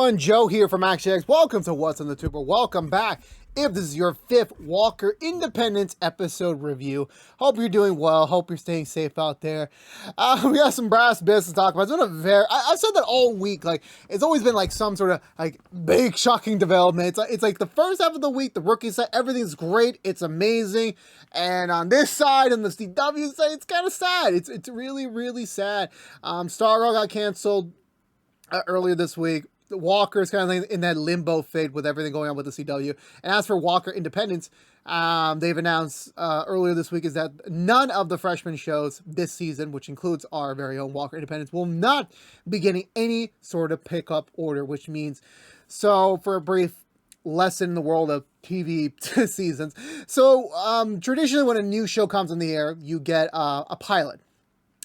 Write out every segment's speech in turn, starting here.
everyone, Joe here from ActionX. Welcome to What's on the Tuber. Welcome back. If this is your 5th Walker Independence episode review, hope you're doing well. Hope you're staying safe out there. We got some brass business to talk about. It's been a I've said that all week. Like, it's always been like some sort of like big shocking development. It's like the first half of the week, the rookie side, everything's great. It's amazing. And on this side, on the CW side, it's kind of sad. It's really, really sad. Stargirl got canceled earlier this week. Walker's kind of like in that limbo fate with everything going on with the CW. And as for Walker Independence, they've announced earlier this week is that none of the freshman shows this season, which includes our very own Walker Independence, will not be getting any sort of pickup order, which means, so for a brief lesson in the world of TV seasons. So traditionally when a new show comes in the air, you get a pilot.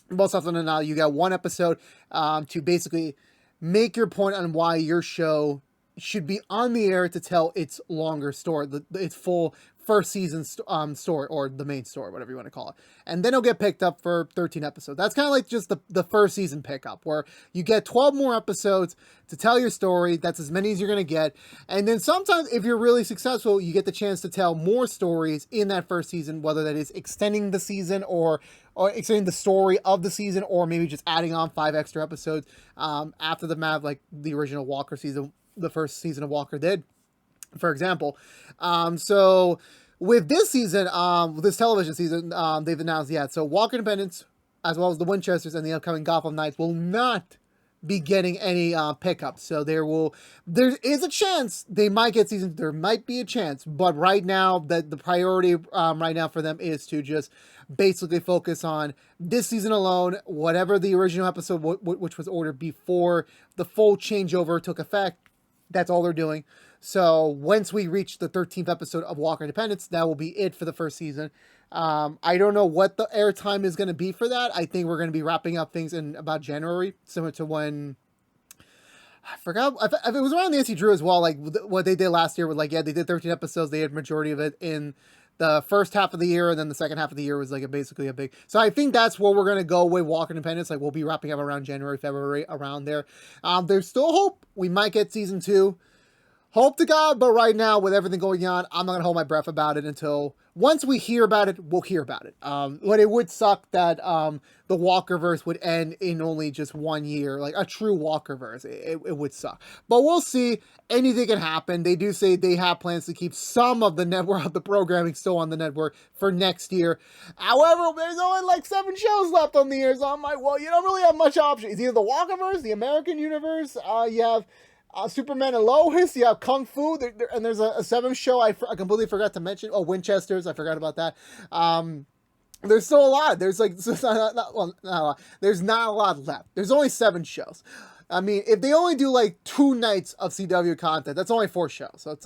Most often than not, you get one episode to basically make your point on why your show should be on the air to tell its longer story, its full first season story, or the main story, whatever you want to call it. And then it'll get picked up for 13 episodes. That's kind of like just the first season pickup, where you get 12 more episodes to tell your story. That's as many as you're going to get. And then sometimes, if you're really successful, you get the chance to tell more stories in that first season, whether that is extending the season or extending the story of the season, or maybe just adding on 5 extra episodes after the map, like the original Walker season, the first season of Walker did, for example. So with this season, this television season, they've announced, so Walker Independence, as well as the Winchesters and the upcoming Gotham Knights, will not be getting any pickups. So there is a chance they might get season. There might be a chance, but right now the priority right now for them is to just basically focus on this season alone. Whatever the original episode, which was ordered before the full changeover took effect, that's all they're doing. So once we reach the 13th episode of Walker Independence, that will be it for the first season. I don't know what the airtime is going to be for that. I think we're going to be wrapping up things in about January, similar to when, I forgot, if it was around the NC Drew as well, like what they did last year with they did 13 episodes. They had majority of it in the first half of the year, and then the second half of the year was basically a big. So I think that's where we're going to go with Walker Independence. Like, we'll be wrapping up around January, February, around there. There's still hope we might get season 2. Hope to God, but right now, with everything going on, I'm not going to hold my breath about it until once we hear about it, we'll hear about it. But it would suck that the Walkerverse would end in only just 1 year, like a true Walkerverse. It would suck. But we'll see. Anything can happen. They do say they have plans to keep some of the network, of the programming still on the network for next year. However, there's only 7 shows left on the air, so I'm like, well, you don't really have much option. It's either the Walkerverse, the American Universe, you have Superman and Lois, you have Kung Fu, and there's a 7th show I completely forgot to mention. Oh, Winchesters, I forgot about that. There's still a lot. There's not a lot. There's not a lot left. There's only 7 shows. I mean, if they only do 2 nights of CW content, that's only 4 shows. So it's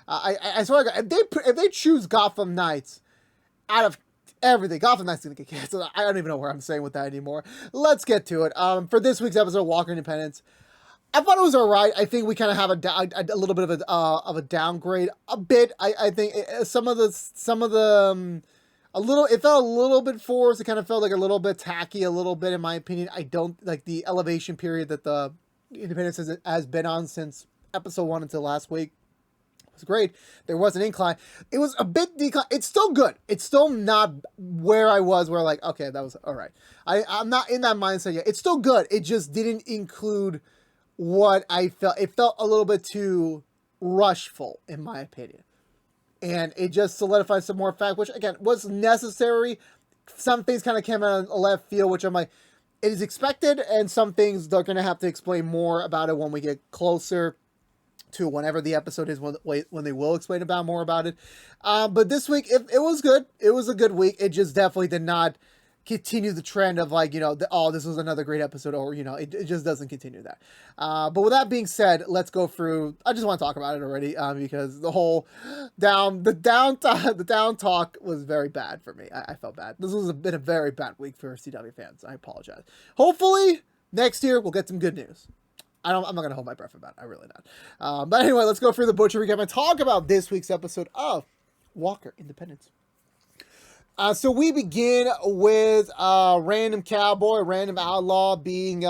I swear to God, if they choose Gotham Knights out of everything, Gotham Knights gonna get canceled. I don't even know where I'm saying with that anymore. Let's get to it. For this week's episode of Walker Independence, I thought it was all right. I think we kind of have a little bit of a downgrade. A bit. I think some of the it felt a little bit forced. It kind of felt like a little bit tacky, a little bit, in my opinion. I don't like the elevation period that the Independence has been on since episode 1 until last week. It was great. There was an incline. It was a bit decline. It's still good. It's still not where I was, where okay, that was all right. I'm not in that mindset yet. It's still good. It just didn't include what I felt. It felt a little bit too rushful, in my opinion. And it just solidified some more fact, which, again, was necessary. Some things kind of came out of left field, which I'm like, it is expected, and some things they're going to have to explain more about it when we get closer to whenever the episode is, when they will explain more about it. But this week, it was good. It was a good week. It just definitely did not continue the trend of this was another great episode, or it just doesn't continue that. But with that being said, let's go through. I just want to talk about it already because the whole down talk was very bad for me. I felt bad. This has been a very bad week for CW fans. I apologize. Hopefully next year we'll get some good news. I'm not gonna hold my breath about it. I really not. But anyway, let's go through the butcher recap and talk about this week's episode of Walker Independence. So we begin with random cowboy, random outlaw being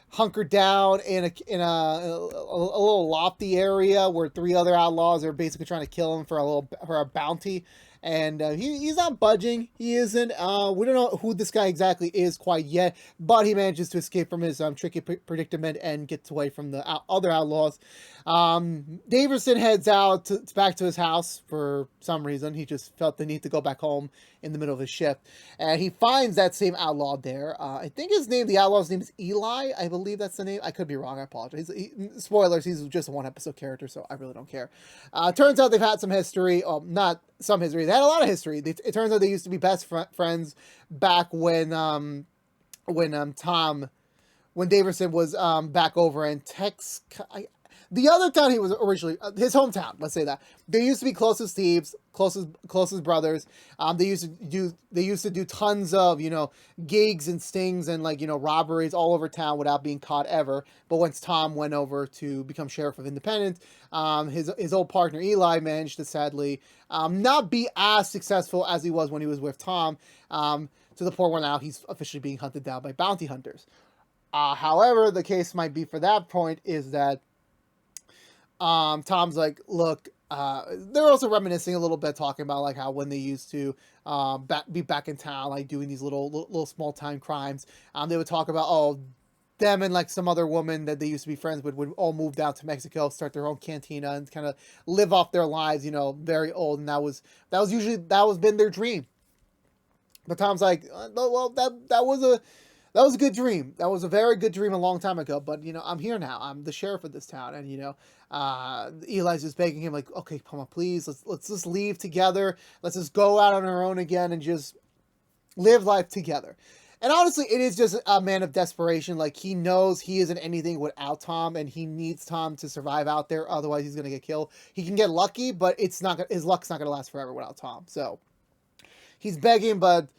hunkered down in a little lofty area where 3 other outlaws are basically trying to kill him for a bounty. And he's not budging. He isn't. We don't know who this guy exactly is quite yet, but he manages to escape from his tricky predicament and gets away from the other outlaws. Daverson heads out back to his house for some reason. He just felt the need to go back home in the middle of his shift, and he finds that same outlaw there. I think the outlaw's name is Eli. I believe that's the name. I could be wrong. I apologize. Spoilers. He's just a one-episode character, so I really don't care. Turns out they've had some history. Not some history. They had a lot of history. It turns out they used to be best friends back when Daverson was back over in Texas. The other town he was originally, his hometown, let's say that. They used to be closest thieves, closest brothers. They used to do tons of, gigs and stings and robberies all over town without being caught ever. But once Tom went over to become sheriff of Independence, his old partner Eli managed to sadly not be as successful as he was when he was with Tom, to the point where now he's officially being hunted down by bounty hunters. However, the case might be for that point is that Tom's like, look, they're also reminiscing a little bit, talking about how when they used to be back in town, doing these little small time crimes. They would talk about them and some other woman that they used to be friends with would all move down to Mexico, start their own cantina, and kind of live off their lives, very old, and that was been their dream. But Tom's like, well, that was a good dream. That was a very good dream a long time ago. But I'm here now. I'm the sheriff of this town, and Eli's just begging him, okay, come on, please, let's just leave together. Let's just go out on our own again and just live life together. And honestly, it is just a man of desperation. He knows he isn't anything without Tom, and he needs Tom to survive out there. Otherwise, he's gonna get killed. He can get lucky, but his luck's not gonna last forever without Tom. So he's begging, but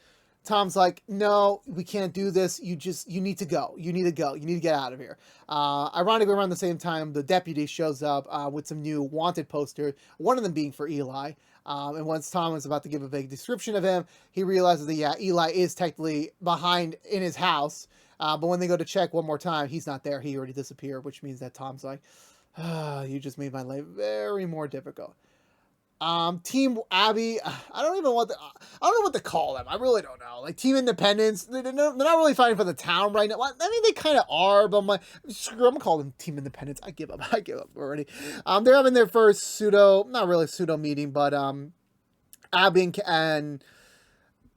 Tom's like, no, we can't do this. You need to go. You need to go. You need to get out of here. Ironically, around the same time, the deputy shows up with some new wanted posters, one of them being for Eli. And once Tom was about to give a vague description of him, he realizes that, Eli is technically behind in his house. But when they go to check one more time, he's not there. He already disappeared, which means that Tom's like, you just made my life very more difficult. Team Abby, I don't know what to call them. I really don't know. Team Independence, they're not really fighting for the town right now. I mean, they kind of are, but I'm gonna call them Team Independence. I give up already. They're having their first not really pseudo meeting, but Abby and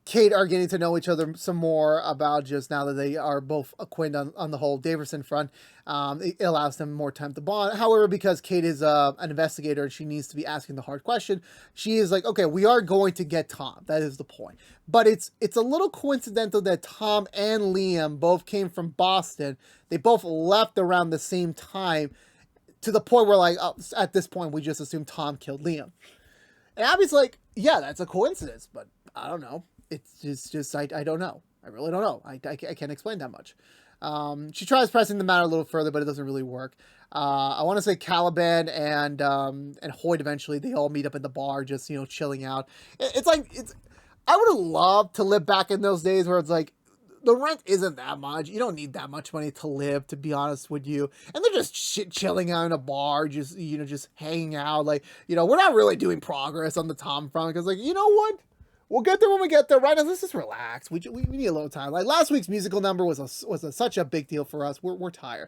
Kate are getting to know each other some more about just now that they are both acquainted on the whole Daverson front. It allows them more time to bond. However, because Kate is an investigator and she needs to be asking the hard question, she is like, okay, we are going to get Tom. That is the point. But it's a little coincidental that Tom and Liam both came from Boston. They both left around the same time, to the point where at this point we just assume Tom killed Liam. And Abby's like, yeah, that's a coincidence, but I don't know. It's just I don't know. I really don't know. I can't explain that much. She tries pressing the matter a little further, but it doesn't really work. I want to say Caliban and Hoyt eventually, they all meet up in the bar, just, chilling out. I would have loved to live back in those days where it's the rent isn't that much. You don't need that much money to live, to be honest with you. And they're just chilling out in a bar, just hanging out. We're not really doing progress on the Tom front because, you know what? We'll get there when we get there. Right now, let's just relax. We need a little time. Last week's musical number was such a big deal for us. We're tired.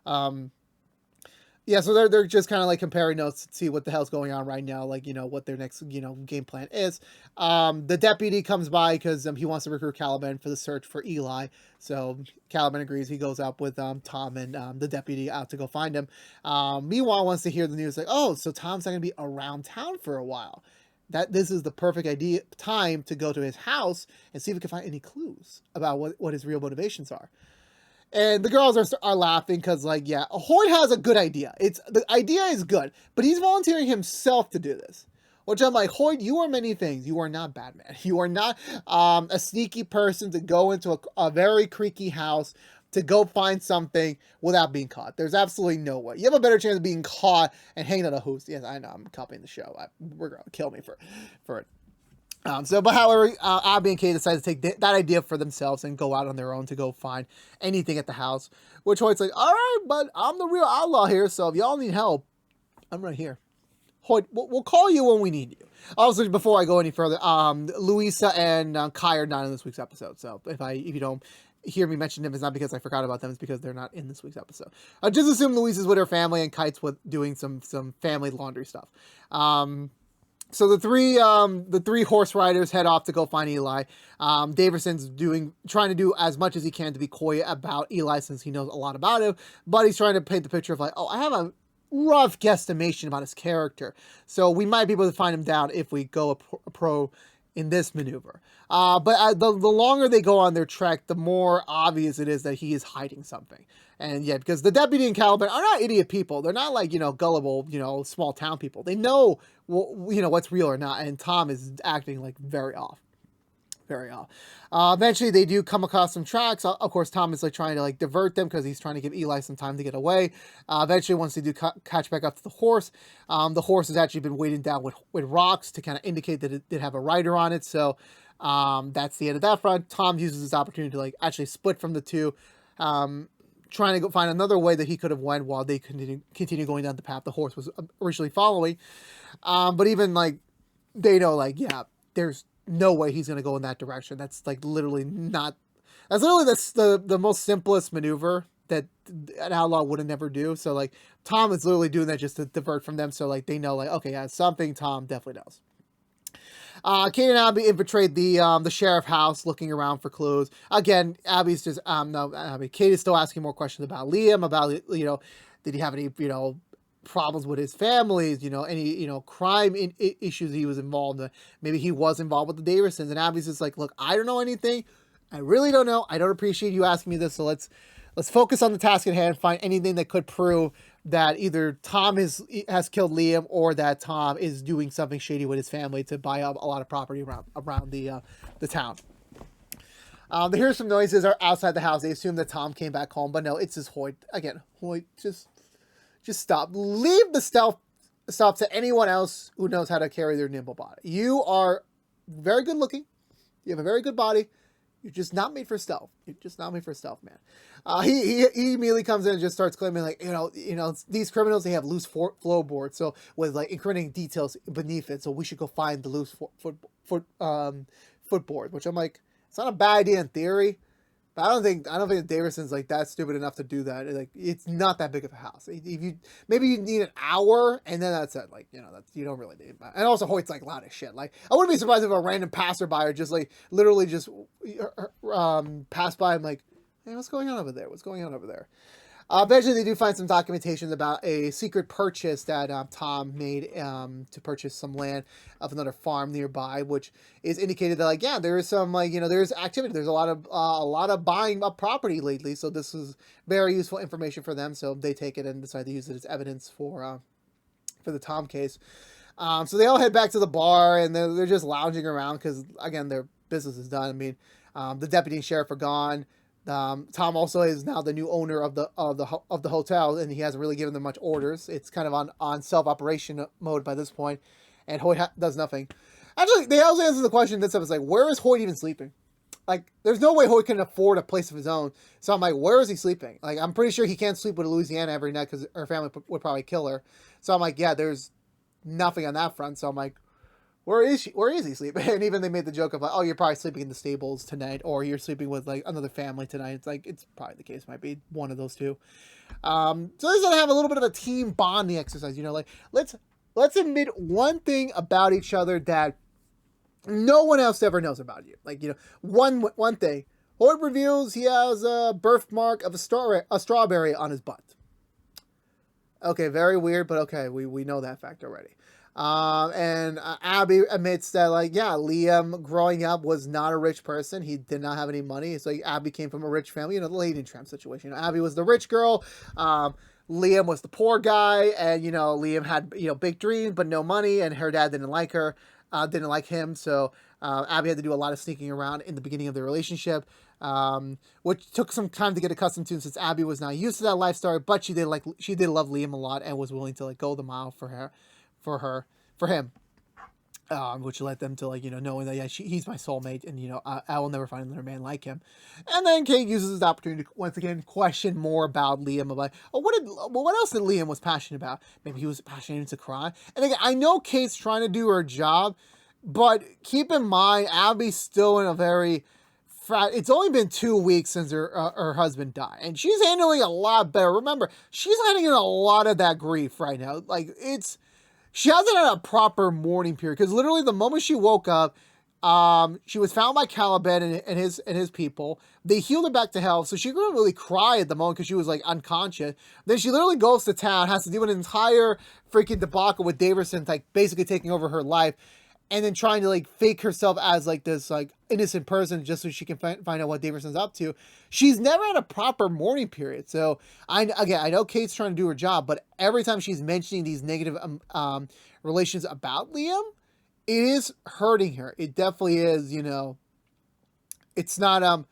Yeah, so they're just kind of comparing notes to see what the hell's going on right now. What their next game plan is. The deputy comes by because he wants to recruit Caliban for the search for Eli. So Caliban agrees. He goes out with Tom and the deputy out to go find him. Meanwhile, wants to hear the news so Tom's not gonna be around town for a while. That this is the perfect time to go to his house and see if we can find any clues about what his real motivations are. And the girls are laughing because, Hoyt has a good idea. The idea is good, but he's volunteering himself to do this. Which I'm like, Hoyt, you are many things. You are not Batman. You are not a sneaky person to go into a very creaky house to go find something without being caught. There's absolutely no way. You have a better chance of being caught and hanging out a host. Yes, I know, I'm copying the show. We're going to kill me for it. But however, Abby and Kay decide to take that idea for themselves and go out on their own to go find anything at the house. Which Hoyt's like, all right, but I'm the real outlaw here, so if y'all need help, I'm right here. Hoyt, we'll call you when we need you. Also, before I go any further, Louisa and Kai are not in this week's episode. So if you don't hear me mention them, it's not because I forgot about them. It's because they're not in this week's episode. Just assume Louisa's with her family and Kite's doing some family laundry stuff. So the three horse riders head off to go find Eli. Daverson's trying to do as much as he can to be coy about Eli since he knows a lot about him, but he's trying to paint the picture of like, oh, I have a rough guesstimation about his character, so we might be able to find him down if we go a pro in this maneuver. But the longer they go on their trek, the more obvious it is that he is hiding something. And yeah, because the deputy and Caliban are not idiot people. They're not like, gullible, small town people. They know, what's real or not. And Tom is acting like very off. Very off. Eventually they do come across some tracks. Of course, Tom is like trying to like divert them because he's trying to give Eli some time to get away. Eventually, once they do catch back up to the horse has actually been weighted down with rocks to kind of indicate that it did have a rider on it. So that's the end of that front. Tom uses this opportunity to like actually split from the two, trying to go find another way that he could have went while they continue going down the path the horse was originally following. But even like they know like, yeah, there's no way he's going to go in that direction. That's like literally the most simplest maneuver that an outlaw would have never do. So like Tom is literally doing that just to divert from them. So like they know like, okay, yeah, something Tom definitely knows. Kate and Abby infiltrate the sheriff house looking around for clues. Again, Abby's just, Kate is still asking more questions about Liam, about, did he have any, problems with his families, any, crime issues he was involved in. Maybe he was involved with the Daversons. And Abby's just like, look, I don't know anything. I really don't know. I don't appreciate you asking me this. So let's focus on the task at hand, find anything that could prove that either Tom has killed Liam or that Tom is doing something shady with his family to buy up a lot of property around the town. They hear some noises are outside the house. They assume that Tom came back home, but no, it's just Hoyt. Again, Hoyt, just stop. Leave the stealth to anyone else who knows how to carry their nimble body. You are very good looking. You have a very good body. You're just not made for stealth. You're just not made for stealth, man. He immediately comes in and just starts claiming like, these criminals, they have loose floorboards, so with like incriminating details beneath it. So we should go find the loose footboard, which I'm like, it's not a bad idea in theory. But I don't think the Daverson's like that stupid enough to do that. Like it's not that big of a house. If maybe you need an hour and then that's it. Like you don't really need. And also Hoyt's like loud as shit. Like I wouldn't be surprised if a random passerby or just like literally just passed by. I'm like, hey, what's going on over there? What's going on over there? Eventually, they do find some documentation about a secret purchase that Tom made to purchase some land of another farm nearby, which is indicated that, like, yeah, there is some, like, there's activity. There's a lot of buying up property lately. So this is very useful information for them. So they take it and decide to use it as evidence for the Tom case. So they all head back to the bar and they're just lounging around because, again, their business is done. I mean, the deputy and sheriff are gone. Tom also is now the new owner of the hotel, and he hasn't really given them much orders. It's kind of on self-operation mode by this point, and Hoyt does nothing. Actually, they also answer the question in this episode, like, where is Hoyt even sleeping? Like, there's no way Hoyt can afford a place of his own. So I'm like, where is he sleeping? Like, I'm pretty sure he can't sleep with Louisiana every night because her family would probably kill her. So I'm like, yeah, there's nothing on that front. So I'm like, where is he sleeping? And even they made the joke of like, oh, you're probably sleeping in the stables tonight, or you're sleeping with like another family tonight. It's like, it's probably the case, might be one of those two. So this is gonna have a little bit of a team bonding exercise, like let's admit one thing about each other that no one else ever knows about you. Like, one thing. Hoyt reveals he has a birthmark of a strawberry on his butt. Okay, very weird, but okay, we know that fact already. And Abby admits that, like, yeah, Liam growing up was not a rich person. He did not have any money. So Abby came from a rich family, the Lady Tramp situation. Abby was the rich girl. Liam was the poor guy. And, Liam had, big dreams, but no money. And her dad didn't like her, didn't like him. So Abby had to do a lot of sneaking around in the beginning of their relationship, which took some time to get accustomed to since Abby was not used to that lifestyle. But she did love Liam a lot and was willing to, like, go the mile for him. which led them to, like, knowing that, yeah, he's my soulmate, and, I will never find another man like him. And then Kate uses this opportunity to once again question more about Liam, of like, oh, what else did Liam was passionate about? Maybe he was passionate into crime. And again, I know Kate's trying to do her job, but keep in mind, Abby's still in a very it's only been 2 weeks since her husband died, and she's handling a lot better. Remember, she's handling a lot of that grief right now. Like, she hasn't had a proper mourning period, because literally the moment she woke up, she was found by Caliban and his people. They healed her back to health, so she couldn't really cry at the moment because she was, like, unconscious. Then she literally goes to town, has to do an entire freaking debacle with Davison, like, basically taking over her life, and then trying to, like, fake herself as, like, this, like, innocent person just so she can find out what Davison's up to. She's never had a proper mourning period. So, I know Kate's trying to do her job, but every time she's mentioning these negative relations about Liam, it is hurting her. It definitely is, it's not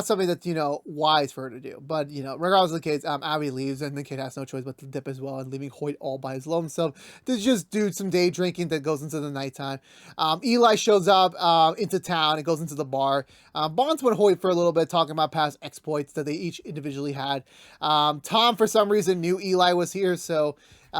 something that's, wise for her to do. But, regardless of the case, Abby leaves, and then Kate has no choice but to dip as well, and leaving Hoyt all by his lonesome to just do some day drinking that goes into the nighttime. Eli shows up into town and goes into the bar. Bonds with Hoyt for a little bit, talking about past exploits that they each individually had. Tom, for some reason, knew Eli was here, so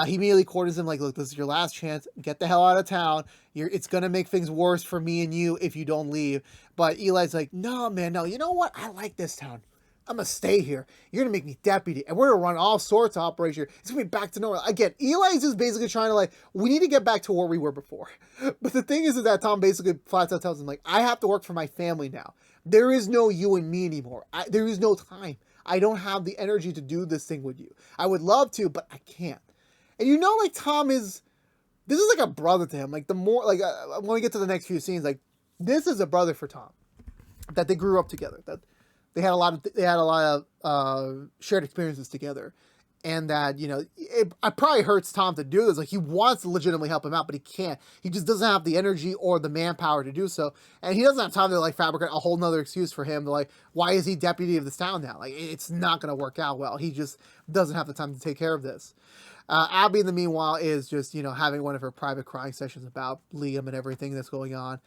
he immediately corners him, like, look, this is your last chance. Get the hell out of town. It's going to make things worse for me and you if you don't leave. But Eli's like, no, man, no. You know what? I like this town. I'm going to stay here. You're going to make me deputy, and we're going to run all sorts of operations. It's going to be back to normal. Again, Eli's just basically trying to, like, we need to get back to where we were before. But the thing is that Tom basically flat out tells him, like, I have to work for my family now. There is no you and me anymore. There is no time. I don't have the energy to do this thing with you. I would love to, but I can't. And like, Tom is, this is like a brother to him. Like, the more, like, when we get to the next few scenes, like, this is a brother for Tom. That they grew up together. That they had a lot of shared experiences together. And that, it probably hurts Tom to do this. Like, he wants to legitimately help him out, but he can't. He just doesn't have the energy or the manpower to do so. And he doesn't have time to, like, fabricate a whole nother excuse for him to, like, why is he deputy of this town now? Like, it's not going to work out well. He just doesn't have the time to take care of this. Abby, in the meanwhile, is just, having one of her private crying sessions about Liam and everything that's going on.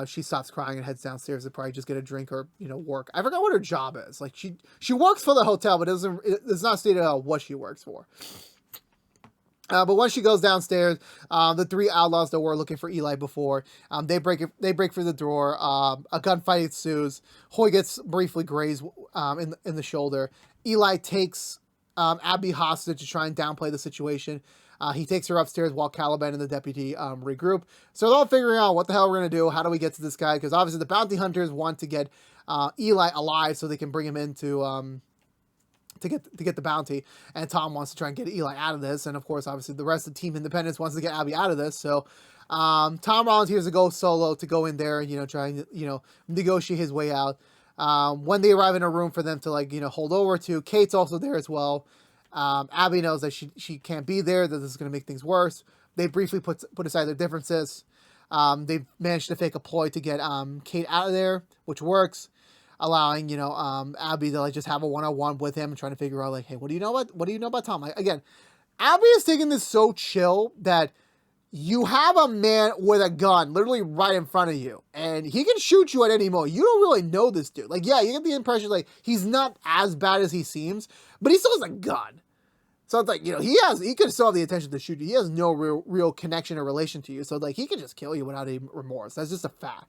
She stops crying and heads downstairs to probably just get a drink or, work. I forgot what her job is. Like, she works for the hotel, but it's not stated what she works for. But once she goes downstairs, the three outlaws that were looking for Eli before, they break through the door. A gunfight ensues. Hoy gets briefly grazed in the shoulder. Eli takes Abby hostage to try and downplay the situation. He takes her upstairs while Caliban and the deputy regroup. So they're all figuring out what the hell we're going to do. How do we get to this guy? Because obviously the bounty hunters want to get Eli alive so they can bring him in to get the bounty. And Tom wants to try and get Eli out of this. And of course, obviously the rest of Team Independence wants to get Abby out of this. So Tom volunteers to go solo, to go in there and, try and, negotiate his way out. When they arrive in a room for them to, like, hold over to, Kate's also there as well. Abby knows that she can't be there, that this is going to make things worse. They briefly put aside their differences. They managed to fake a ploy to get Kate out of there, which works, allowing, Abby to, like, just have a one-on-one with him and trying to figure out, like, hey, what do you know about Tom? Like, again, Abby is taking this so chill that you have a man with a gun literally right in front of you, and he can shoot you at any moment. You don't really know this dude. Like, yeah, you get the impression, like, he's not as bad as he seems, but he still has a gun. So it's like, he could still have the intention to shoot you. He has no real connection or relation to you. So, like, he could just kill you without any remorse. That's just a fact.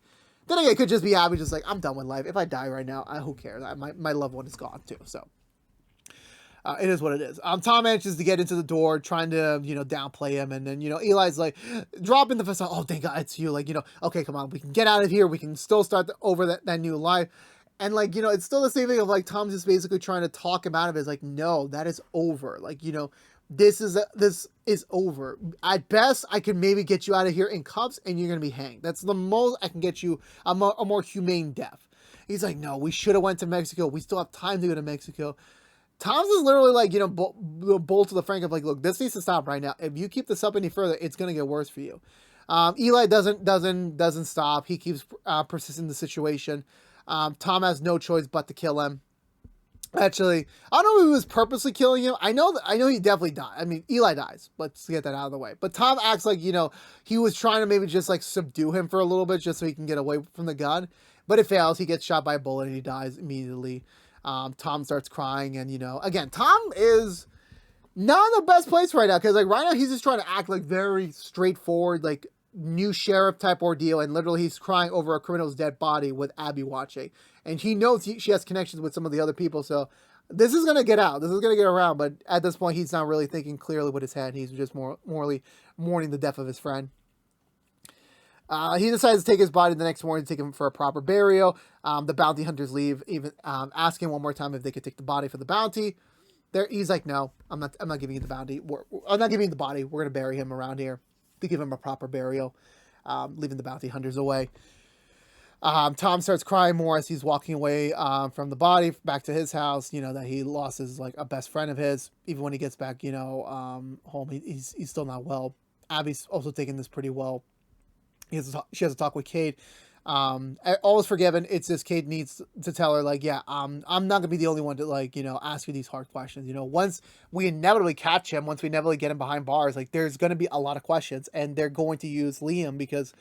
Then again, it could just be Abby just like, I'm done with life. If I die right now, who cares? My loved one is gone too, so. It is what it is. Tom manages to get into the door, trying to, downplay him. And then, Eli's like, dropping the facade. Oh, thank God, it's you. Like, okay, come on, we can get out of here. We can still start over that new life. And, like, it's still the same thing of, like, Tom just basically trying to talk him out of it. It's like, no, that is over. Like, this is over. At best, I can maybe get you out of here in cuffs and you're going to be hanged. That's the most I can get you a more humane death. He's like, no, we should have went to Mexico. We still have time to go to Mexico. Tom's is literally like, bold to the frank of like, look, this needs to stop right now. If you keep this up any further, it's going to get worse for you. Eli doesn't stop. He keeps persisting the situation. Tom has no choice but to kill him. Actually, I don't know if he was purposely killing him. I know he definitely died. I mean, Eli dies. Let's get that out of the way. But Tom acts like, he was trying to maybe just like subdue him for a little bit just so he can get away from the gun. But it fails. He gets shot by a bullet and he dies immediately. Tom starts crying and, again, Tom is not in the best place right now because like right now he's just trying to act like very straightforward, like new sheriff type ordeal, and literally he's crying over a criminal's dead body with Abby watching, and he knows she has connections with some of the other people, so this is gonna get out, this is gonna get around, but at this point he's not really thinking clearly with his head. He's just morally mourning the death of his friend. He decides to take his body the next morning to take him for a proper burial. The bounty hunters leave, even asking one more time if they could take the body for the bounty. He's like, no, I'm not giving you the bounty. I'm not giving you the body. We're gonna bury him around here to give him a proper burial, leaving the bounty hunters away. Tom starts crying more as he's walking away from the body back to his house, that he lost his, like, a best friend of his. Even when he gets back, home, he's still not well. Abby's also taking this pretty well. She has a talk with Cade. All is forgiven. It's just Cade needs to tell her, like, yeah, I'm not gonna be the only one to, like, ask you these hard questions. Once we inevitably catch him, once we inevitably get him behind bars, like, there's gonna be a lot of questions, and they're going to use Liam because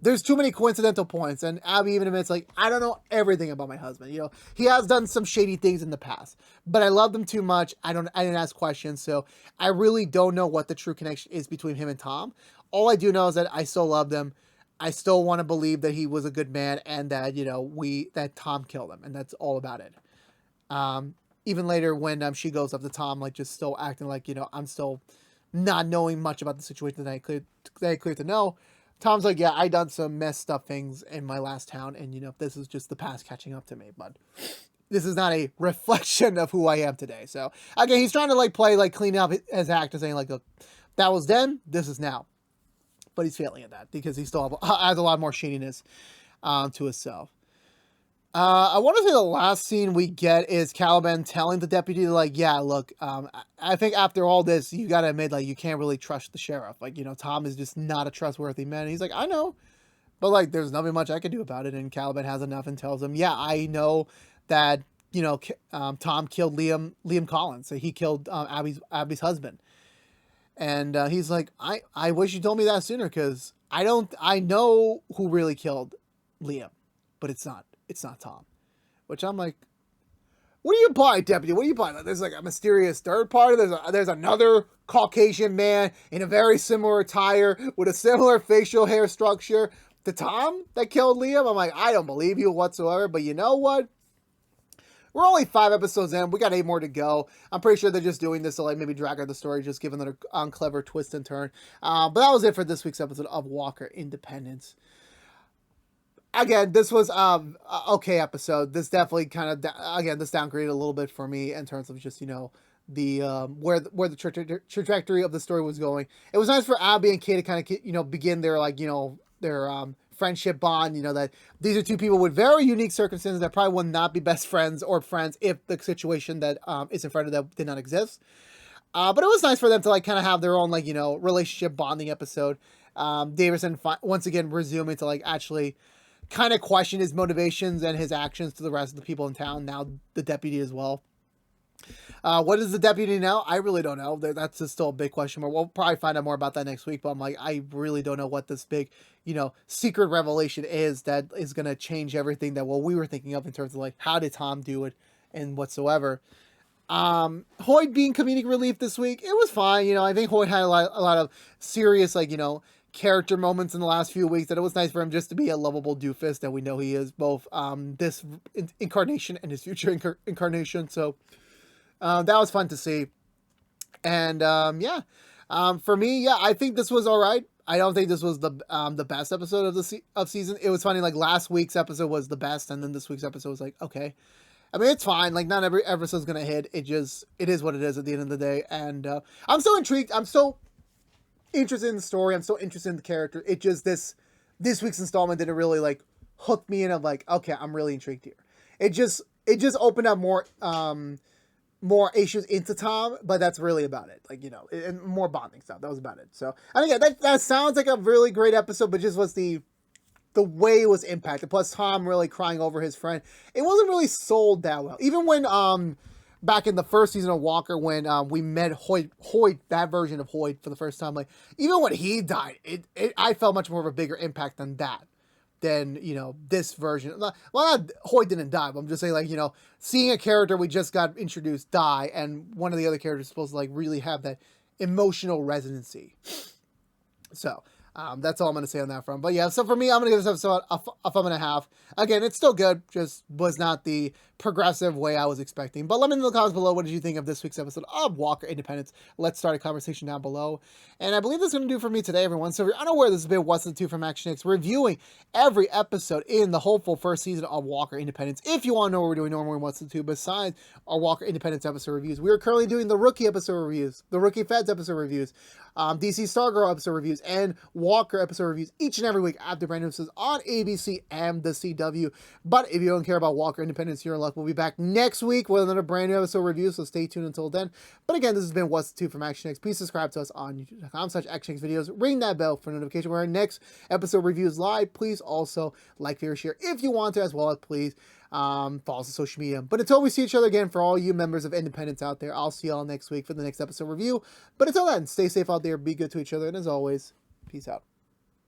there's too many coincidental points. And Abby even admits, like, I don't know everything about my husband. He has done some shady things in the past, but I loved him too much. I didn't ask questions, so I really don't know what the true connection is between him and Tom. All I do know is that I still loved him. I still want to believe that he was a good man and that, that Tom killed him, and that's all about it. Even later when she goes up to Tom, like, just still acting like, I'm still not knowing much about the situation that I clear to know. Tom's like, yeah, I done some messed up things in my last town, and, this is just the past catching up to me, but this is not a reflection of who I am today. So, again, he's trying to, like, play, like, clean up his act and saying, like, look, that was then, this is now. But he's failing at that because he still has a lot more shadiness to himself. I want to say the last scene we get is Caliban telling the deputy, like, yeah, look, I think after all this, you got to admit, like, you can't really trust the sheriff. Like, Tom is just not a trustworthy man. And he's like, I know, but, like, there's nothing much I can do about it. And Caliban has enough and tells him, yeah, I know that, Tom killed Liam Collins. So he killed Abby's husband. And he's like, I wish you told me that sooner because I know who really killed Liam, but it's not Tom. Which I'm like, what do you imply, deputy? What do you imply? There's like a mysterious third party. There's another Caucasian man in a very similar attire with a similar facial hair structure to Tom that killed Liam. I'm like, I don't believe you whatsoever, but you know what? We're only 5 episodes in. We got 8 more to go. I'm pretty sure they're just doing this to, like, maybe drag out the story, just giving it a clever twist and turn. But that was it for this week's episode of Walker Independence. Again, this was an okay episode. This definitely kind of, this downgraded a little bit for me in terms of just, the where the trajectory of the story was going. It was nice for Abby and Kay to kind of, begin their, like, their friendship bond, that these are two people with very unique circumstances that probably would not be best friends or friends if the situation that is in front of them did not exist. But it was nice for them to, like, kind of have their own, like, relationship bonding episode. Davison once again resuming to, like, actually kind of question his motivations and his actions to the rest of the people in town. Now the deputy as well. What is the deputy now? I really don't know. That's just still a big question mark. We'll probably find out more about that next week, but I'm like, I really don't know what this big, secret revelation is that is going to change everything that we were thinking of in terms of, like, how did Tom do it and whatsoever. Hoyt being comedic relief this week, it was fine. I think Hoyt had a lot of serious, like, character moments in the last few weeks that it was nice for him just to be a lovable doofus that we know he is, both this incarnation and his future incarnation. So that was fun to see. And for me, I think this was all right. I don't think this was the best episode of the season. It was funny, like, last week's episode was the best, and then this week's episode was like, okay. I mean, it's fine. Like, not every episode's gonna hit. It is what it is at the end of the day. And I'm so intrigued. I'm so interested in the story. I'm so interested in the character. It just this week's installment didn't really, like, hook me in. Of like, okay, I'm really intrigued here. It just opened up more issues into Tom, but that's really about it. Like, and more bonding stuff. That was about it. So, I mean, yeah, that sounds like a really great episode, but just was the way it was impacted. Plus, Tom really crying over his friend. It wasn't really sold that well. Even when back in the first season of Walker when we met Hoyt, that version of Hoyt for the first time. Like, even when he died, I felt much more of a bigger impact than that. Than, you know, this version. Well, Hoyt didn't die, but I'm just saying, like, you know, seeing a character we just got introduced die, and one of the other characters is supposed to, like, really have that emotional resonancy. So, that's all I'm going to say on that front. But yeah, so for me, I'm going to give this episode a 5.5. Again, it's still good, just was not the progressive way I was expecting. But let me know in the comments below, what did you think of this week's episode of Walker Independence? Let's start a conversation down below. And I believe that's going to do for me today, everyone. So if you're unaware, this has been What's the Two from ActionX, reviewing every episode in the hopeful first season of Walker Independence. If you want to know what we're doing normally in What's the Two, besides our Walker Independence episode reviews, we are currently doing the Rookie episode reviews, the Rookie Feds episode reviews, DC Stargirl episode reviews, and Walker episode reviews each and every week after brand new episodes on ABC and the CW. But if you don't care about Walker Independence, you're in luck. We'll be back next week with another brand new episode review, so stay tuned until then. But again, this has been What's the Two from ActionX. Please subscribe to us on youtube.com/ActionX videos. Ring that bell for notification when our next episode review is live. Please also like, favorite, share if you want to, as well as please follow us on social media. But until we see each other again, for all you members of Independence out there, I'll see y'all next week for the next episode review. But until then, stay safe out there, be good to each other, and as always, peace out.